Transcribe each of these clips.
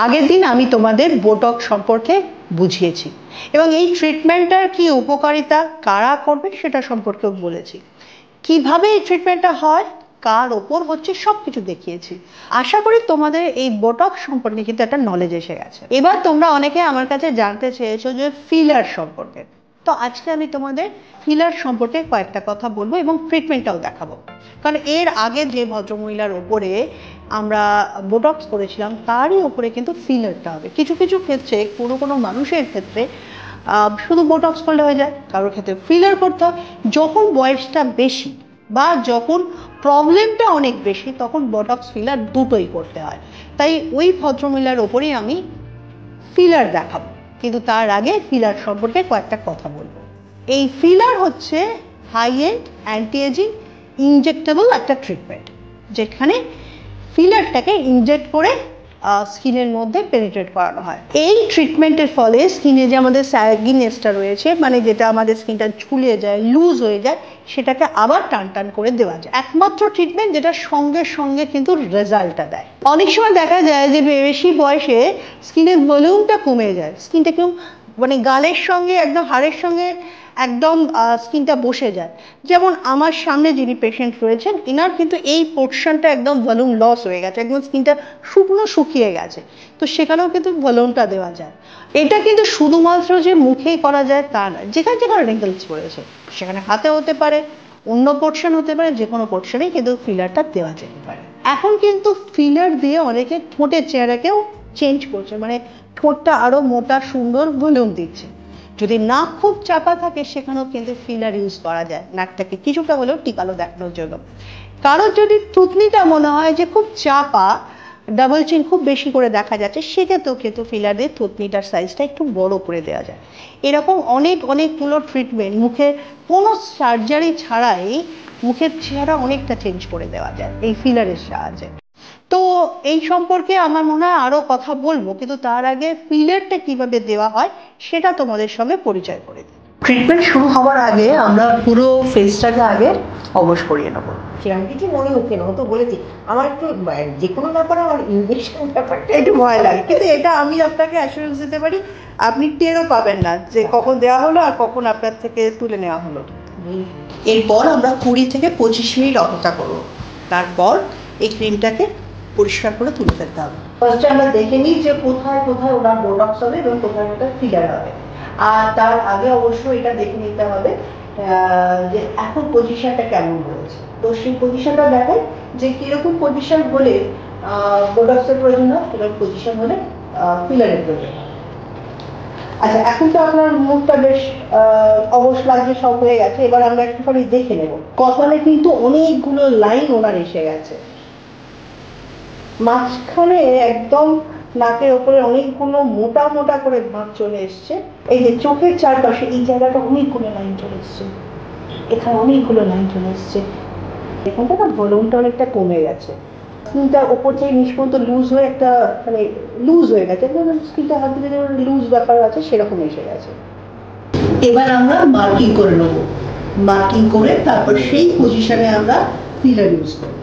আগের দিন আমি তোমাদের বোটক্স সম্পর্কে বুঝিয়েছি এবং এই ট্রিটমেন্টটার কি উপকারিতা, কারা করবে সেটা সম্পর্কেও বলেছি। কিভাবে এই ট্রিটমেন্টটা হয়, কার ওপর হচ্ছে, সবকিছু দেখিয়েছি। আশা করি তোমাদের এই বোটক্স সম্পর্কে কিন্তু একটা নলেজ এসে গেছে। এবার তোমরা অনেকে আমার কাছে জানতে চেয়েছো যে ফিলার সম্পর্কে। তো আজকে আমি তোমাদের ফিলার সম্পর্কে কয়েকটা কথা বলবো এবং ট্রিটমেন্টটাও দেখাবো। কারণ এর আগে যে ভদ্রমহিলার ওপরে আমরা বোটক্স করেছিলাম তারই ওপরে কিন্তু ফিলারটা হবে। কিছু কিছু ক্ষেত্রে কোনো মানুষের ক্ষেত্রে শুধু বোটক্স করলে হয়ে যায়, কারোর ক্ষেত্রে ফিলার করতে হয়। যখন বয়সটা বেশি বা যখন প্রবলেমটা অনেক বেশি তখন বোটক্স ফিলার দুটোই করতে হয়। তাই ওই ভদ্রমহিলার ওপরেই আমি ফিলার দেখাবো, কিন্তু তার আগে ফিলার সম্পর্কে কয়েকটা কথা বলবো। এই ফিলার হচ্ছে high and anti ageing injectable একটা ট্রিটমেন্ট, যেখানে ফিলারটাকে ইনজেক্ট করে স্কিনের মধ্যে পেনিট্রেট করানো হয়। এই ট্রিটমেন্টের ফলে স্কিনে যে আমাদের স্যাগিনেসটা রয়েছে, মানে যেটা আমাদের স্কিনটা ঝুলে যায়, লুজ হয়ে যায়, সেটাকে আবার টান করে দেওয়া যায়। একমাত্র ট্রিটমেন্ট যেটা সঙ্গে সঙ্গে কিন্তু রেজাল্টটা দেয়। অনেক সময় দেখা যায় যে বেশি বয়সে স্কিনের ভলিউমটা কমে যায়, স্কিনটা কেউ মানে গালের সঙ্গে একদম হাড়ের সঙ্গে একদম স্কিনটা বসে যায়। যেমন আমার সামনে যিনি পেশেন্ট রয়েছেন, এনার কিন্তু এই পোর্শনটা একদম ভলিউম লস হয়ে গেছে, একদম স্কিনটা শুকিয়ে গেছে। তো সেখানেও কিন্তু ভলিউমটা দেওয়া যায়। এটা কিন্তু শুধুমাত্র যে মুখেই করা যায় তা নয়, যেখানে যেখানে রিঙ্কেলস পড়েছে সেখানে হাতে হতে পারে, অন্য পোর্শন হতে পারে, যে কোনো পোর্শনেই কিন্তু ফিলারটা দেওয়া যেতে পারে। এখন কিন্তু ফিলার দিয়ে অনেকে ঠোঁটের চেহারাকেও চেঞ্জ করছে, মানে ঠোঁটটা আরো মোটা সুন্দর ভলিউম দিচ্ছে। যদি নাক খুব চাপা থাকে সেখানেও কিন্তু ফিলার ইউজ করা যায়, নাকটাকে কিছুটা হলেও টিকালো দেখানোর জন্য। কারোর যদি থুতনিটা মনে হয় যে খুব চাপা, ডাবল চিন খুব বেশি করে দেখা যাচ্ছে, সেক্ষেত্রেও কিন্তু ফিলার দিয়ে থুতনিটার সাইজটা একটু বড় করে দেওয়া যায়। এরকম অনেকগুলো ট্রিটমেন্ট, মুখে কোনো সার্জারি ছাড়াই মুখের চেহারা অনেকটা চেঞ্জ করে দেওয়া যায় এই ফিলারের সাহায্যে। তো এই সম্পর্কে আমার মনে হয় আরো কথা বলবো, কিন্তু তার আগে ফিলারটা কিভাবে দেওয়া হয় সেটা তোমাদের সঙ্গে পরিচয় করে দিই। ট্রিটমেন্ট শুরু হওয়ার আগে আমরা পুরো ফেসটাকে আগে অবশ করিয়ে নেবো। সেরকম কিছু মনে হচ্ছে না, ও তো বলেছি আমার একটু যে কোনো ব্যাপারে আমার ইনজেকশন ব্যাপারটা একটু ভয় লাগে, কিন্তু এটা আমি আপনাকে অ্যাসুরেন্স দিতে পারি, আপনি টেরও পাবেন না যে কখন দেওয়া হলো আর কখন আপনার থেকে তুলে নেওয়া হলো। এরপর আমরা 20 থেকে 25 মিনিট অপেক্ষা করবো, তারপর এই ক্রিমটাকে পরিষ্কার করে তুলে ফেলতে হবে। ফার্স্টে আমরা দেখে নিই যে কোথায় কোথায় ওনার বোটক্স হবে এবং কোথায় কোথায় ফিলার হবে। আর তার আগে অবশ্যই এটা দেখে নিতে হবে যে এখন পজিশনটা কেমন রয়েছে। তো সেই পজিশনটা দেখেন যে কিরকম পজিশন হলে বোটক্সের প্রয়োজন হয়, কিরকম পজিশন হলে ফিলারের প্রয়োজন হয়। আচ্ছা, এখন তো আপনার মুখটা বেশ অবশ লাগছে, সব হয়ে গেছে। এবার আমরা একটুখানি দেখে নেব। কপালে কিন্তু অনেকগুলো লাইন ওনার এসে গেছে, মাঝখানে একদম নাকের ওপরে অনেকগুলো মোটা মোটা করে ভাঁজ চলে এসছে। এই যে চোখের চারপাশে এই জায়গাটা অনেকগুলো লাইন চলে এসছে, এখানে অনেকগুলো লাইন চলে এসছে। এখানটা না ভলিউমটা অনেকটা কমে গেছে, স্কিনটা ওপর থেকে নিচ পর্যন্ত লুজ হয়ে একটা মানে লুজ হয়ে গেছে, স্কিনটা হাত দিলে যেমন লুজ ব্যাপার আছে সেরকম এসে গেছে। এবার আমরা মার্কিং করে নেবো, মার্কিং করে তারপর সেই পজিশনে আমরা ফিলার ইউজ করবো।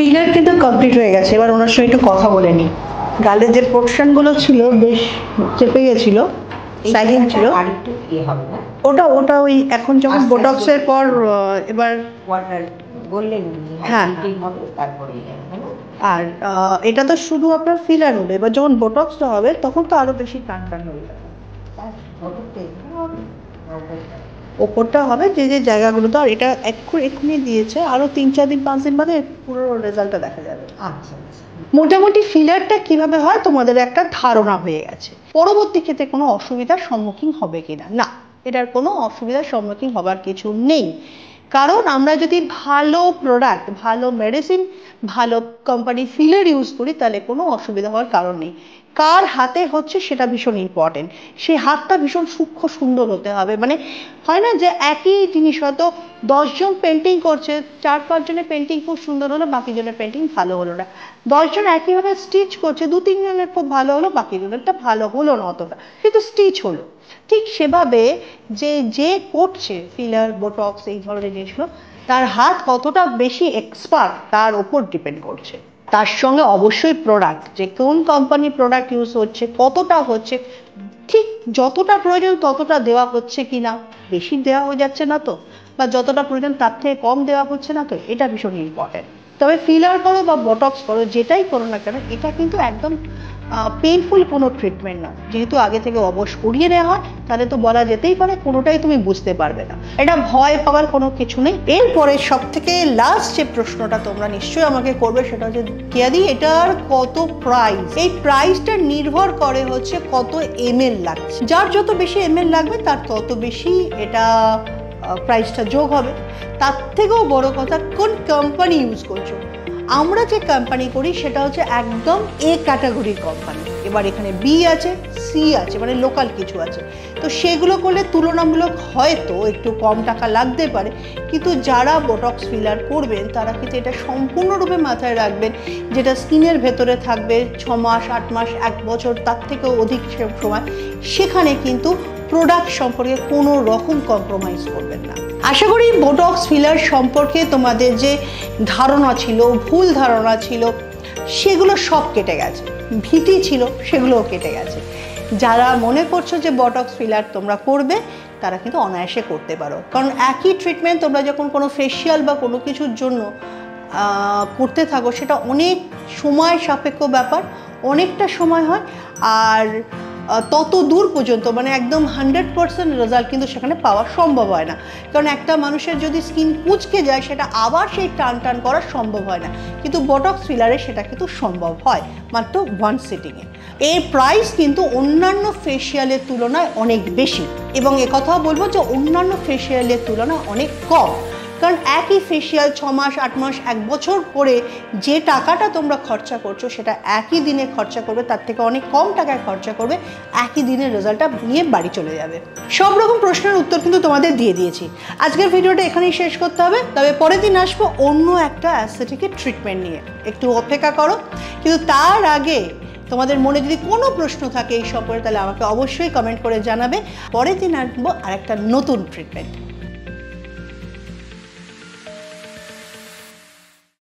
ফিলার কিন্তু কমপ্লিট হয়ে গেছে। এবার ওনার সঙ্গে একটু কথা বলে নিই। গালের যে পোর্শনগুলো ছিল বেশ চেপে গেছিল, সাইলিং ছিল, আরেকটু হবে না ওটা ওই এখন যখন বোটক্সের পর এবার ওয়াটার বললেন হ্যাঁ হবে তারপরে। আর এটা তো শুধু আপনার ফিলার হলো, এবার যখন বোটক্সটা হবে তখন তো আরো বেশি টান হয়ে যাবে। ওপরটা হবে যে যে জায়গাগুলোতে, আর এটা এক্ষুনি দিয়েছে, আরো 3-4 দিন 5 দিন বাদে পুরো রেজাল্টটা দেখা যাবে। আচ্ছা, মোটামুটি ফিলারটা কিভাবে হয় তোমাদের একটা ধারণা হয়ে গেছে। পরবর্তী ক্ষেত্রে কোনো অসুবিধার সম্মুখীন হবে কিনা, না, এটার কোনো অসুবিধার সম্মুখীন হবার কিছু নেই। কারণ আমরা যদি ভালো প্রোডাক্ট, ভালো মেডিসিন, ভালো কোম্পানি ফিলার ইউজ করি তাহলে কোনো অসুবিধা হওয়ার কারণ নেই। কার হাতে হচ্ছে সেটা ভীষণ ইম্পর্টেন্ট, সেই হাতটা ভীষণ সূক্ষ্ম সুন্দর হতে হবে। মানে হয় না যে একই জিনিস হয়তো 10 জন পেন্টিং করছে, 4-5 জনের পেন্টিং খুব সুন্দর হলো, বাকি জনের পেন্টিং ভালো হলো না। 10 জন একইভাবে স্টিচ করছে, 2-3 জনের খুব ভালো হলো, বাকি জনেরটা ভালো হলো না অতটা, কিন্তু স্টিচ হলো। ঠিক সেভাবে যে করছে ফিলার, বোটক্স, এই ধরনের জিনিসগুলো, তার হাত কতটা বেশি এক্সপার্ট তার ওপর ডিপেন্ড করছে। তার সঙ্গে অবশ্যই প্রোডাক্ট, যে কোন কোম্পানির প্রোডাক্ট ইউজ হচ্ছে, কতটা হচ্ছে, ঠিক যতটা প্রয়োজন ততটা দেওয়া হচ্ছে কিনা, বেশি দেওয়া হয়ে যাচ্ছে না তো, বা যতটা প্রয়োজন তার থেকে কম দেওয়া হচ্ছে না তো, এটা ভীষণ ইম্পর্টেন্ট। তবে ফিলার করো বা বোটক্স করো, যেটাই করো না কেন, এটা কিন্তু একদম পেইনফুল কোনো ট্রিটমেন্ট না। যেহেতু আগে থেকে অবশ করিয়ে নেওয়া হয়, তাহলে তো বলা যেতেই পারে কোনোটাই তুমি বুঝতে পারবে না, এটা ভয় পাওয়ার কোনো কিছু নেই। এরপরে সব থেকে লাস্ট যে প্রশ্নটা তোমরা নিশ্চয়ই আমাকে করবে সেটা হচ্ছে, কেয়াদি এটার কত প্রাইস? এই প্রাইসটা নির্ভর করে হচ্ছে কত ml লাগছে। যার যত বেশি ml লাগবে তার তত বেশি এটা প্রাইসটা যোগ হবে। তার থেকেও বড় কথা, কোন কোম্পানি ইউজ করছো। আমরা যে কোম্পানি করি সেটা হচ্ছে একদম এ ক্যাটাগরির কোম্পানি। এবার এখানে বি আছে, সি আছে, মানে লোকাল কিছু আছে। তো সেগুলো করলে তুলনামূলক হয়তো একটু কম টাকা লাগতে পারে, কিন্তু যারা বোটক্স ফিলার করবেন তারা কিন্তু এটা সম্পূর্ণরূপে মাথায় রাখবেন, যেটা স্কিনের ভেতরে থাকবে 6 মাস, 8 মাস, 1 বছর, তার থেকেও অধিক সময়, সেখানে কিন্তু প্রোডাক্ট সম্পর্কে কোনো রকম কম্প্রোমাইজ করবেন না। আশা করি বোটক্স ফিলার সম্পর্কে তোমাদের যে ধারণা ছিল, ভুল ধারণা ছিল, সেগুলো সব কেটে গেছে। ভীতি ছিল, সেগুলোও কেটে গেছে। যারা মনে করছো যে বোটক্স ফিলার তোমরা করবে, তারা কিন্তু অনায়াসে করতে পারো। কারণ একই ট্রিটমেন্ট তোমরা যখন কোনো ফেসিয়াল বা কোনো কিছুর জন্য করতে থাকো, সেটা অনেক সময় সাপেক্ষ ব্যাপার, অনেকটা সময় হয়, আর তত দূর পর্যন্ত মানে একদম 100% রেজাল্ট কিন্তু সেখানে পাওয়া সম্ভব হয় না। কারণ একটা মানুষের যদি স্কিন কুঁচকে যায়, সেটা আবার সেই টান করা সম্ভব হয় না, কিন্তু বোটক্স ফিলারে সেটা কিন্তু সম্ভব হয় মাত্র 1 সিটিংয়ে। এর প্রাইস কিন্তু অন্যান্য ফেসিয়ালের তুলনায় অনেক বেশি, এবং একথাও বলবো যে অন্যান্য ফেসিয়ালের তুলনায় অনেক কম। কারণ একই ফেসিয়াল 6 মাস, 8 মাস, 1 বছর করে যে টাকাটা তোমরা খরচা করছো, সেটা একই দিনে খরচা করবে, তার থেকে অনেক কম টাকায় খরচা করবে, একই দিনের রেজাল্টটা নিয়ে বাড়ি চলে যাবে। সব রকম প্রশ্নের উত্তর কিন্তু তোমাদের দিয়ে দিয়েছি। আজকের ভিডিওটা এখানেই শেষ করতে হবে, তবে পরের দিন আসবো অন্য একটা অ্যাস্থেটিকের ট্রিটমেন্ট নিয়ে। একটু অপেক্ষা করো, কিন্তু তার আগে তোমাদের মনে যদি কোনো প্রশ্ন থাকে এই সম্পর্কে, তাহলে আমাকে অবশ্যই কমেন্ট করে জানাবে। পরের দিন আসবো আর একটা নতুন ট্রিটমেন্ট।